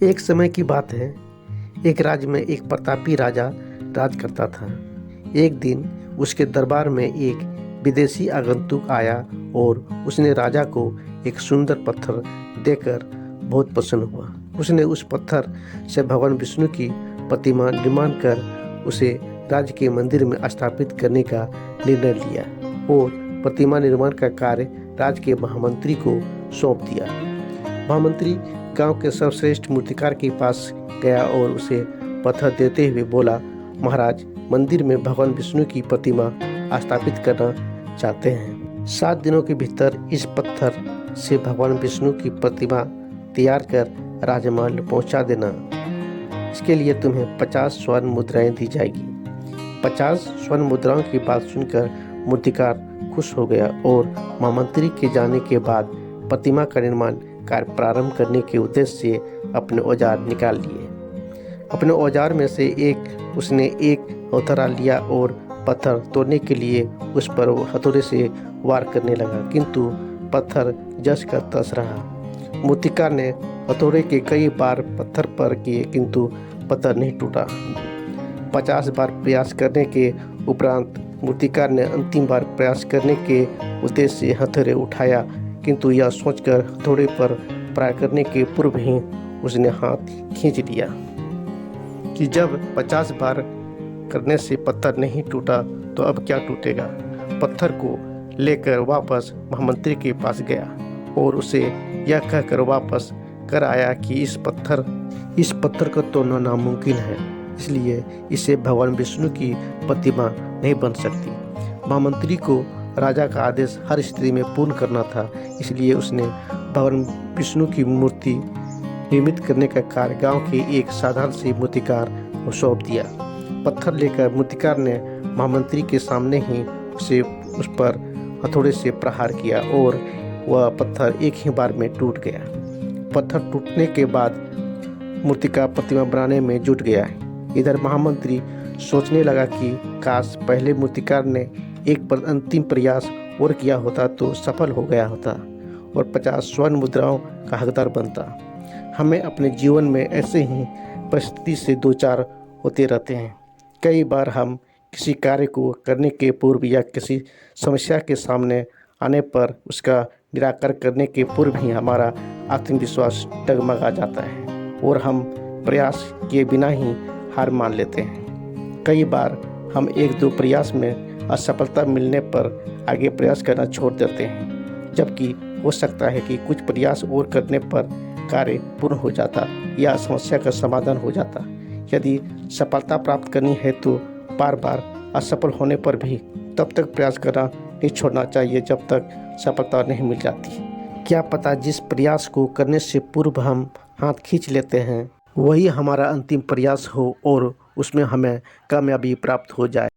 एक समय की बात है। एक राज्य में एक प्रतापी राजा राज करता था। एक दिन उसके दरबार में एक विदेशी आगंतुक आया और उसने राजा को एक सुंदर पत्थर देकर बहुत प्रसन्न हुआ। उसने उस पत्थर से भगवान विष्णु की प्रतिमा निर्माण कर उसे राज्य के मंदिर में स्थापित करने का निर्णय लिया और प्रतिमा निर्माण का कार्य राज्य के महामंत्री को सौंप दिया। महामंत्री गांव के सर्वश्रेष्ठ मूर्तिकार के पास गया और उसे पत्थर देते हुए बोला, महाराज, मंदिर में भगवान विष्णु की प्रतिमा स्थापित करना चाहते हैं। 7 दिनों के भीतर इस पत्थर से भगवान विष्णु की प्रतिमा तैयार कर राजमहल पहुंचा देना। इसके लिए तुम्हें 50 स्वर्ण मुद्राएं दी जाएगी। 50 स्वर्ण मुद्राओं की बात सुनकर मूर्तिकार खुश हो गया और महामंत्री के जाने के बाद प्रतिमा का निर्माण कार्य प्रारंभ करने के उद्देश्य से अपने औजार निकाल लिए। अपने औजार में से उसने एक हथौड़ा लिया और पत्थर तोड़ने के लिए उस पर हथौड़े से वार करने लगा, किंतु पत्थर जस का तस रहा। मूर्तिकार ने हथौड़े के कई बार पत्थर पर किए, किंतु पत्थर नहीं टूटा। 50 बार प्रयास करने के उपरांत मूर्तिकार ने अंतिम बार प्रयास करने के उद्देश्य से हथौड़े उठाया, किंतु यह सोचकर हथौड़े पर प्रहार करने के पूर्व ही उसने हाथ खींच लिया कि जब 50 बार करने से पत्थर नहीं टूटा तो अब क्या टूटेगा। पत्थर को लेकर वापस महामंत्री के पास गया और उसे यह कहकर वापस कर आया कि इस पत्थर को तोड़ना नामुमकिन है, इसलिए इसे भगवान विष्णु की प्रतिमा नहीं बन सकती। महामंत्री को राजा का आदेश हर स्थिति में पूर्ण करना था, इसलिए उसने भगवान विष्णु की मूर्ति निर्मित करने का कार्य गांव के एक साधारण से मूर्तिकार को सौंप दिया। पत्थर लेकर मूर्तिकार ने महामंत्री के सामने ही उस पर हथौड़े से प्रहार किया और वह पत्थर एक ही बार में टूट गया। पत्थर टूटने के बाद मूर्तिकार प्रतिमा बनाने में जुट गया। इधर महामंत्री सोचने लगा कि काश पहले मूर्तिकार ने एक अंतिम प्रयास और किया होता तो सफल हो गया होता और 50 स्वर्ण मुद्राओं का हकदार बनता। हमें अपने जीवन में ऐसे ही परिस्थिति से दो चार होते रहते हैं। कई बार हम किसी कार्य को करने के पूर्व या किसी समस्या के सामने आने पर उसका निराकरण करने के पूर्व ही हमारा आत्मविश्वास डगमगा जाता है और हम प्रयास किए बिना ही हार मान लेते हैं। कई बार हम 1-2 प्रयास में असफलता मिलने पर आगे प्रयास करना छोड़ देते हैं, जबकि हो सकता है कि कुछ प्रयास और करने पर कार्य पूर्ण हो जाता या समस्या का समाधान हो जाता। यदि सफलता प्राप्त करनी है तो बार बार असफल होने पर भी तब तक प्रयास करना नहीं छोड़ना चाहिए जब तक सफलता नहीं मिल जाती। क्या पता जिस प्रयास को करने से पूर्व हम हाथ खींच लेते हैं वही हमारा अंतिम प्रयास हो और उसमें हमें कामयाबी प्राप्त हो जाए।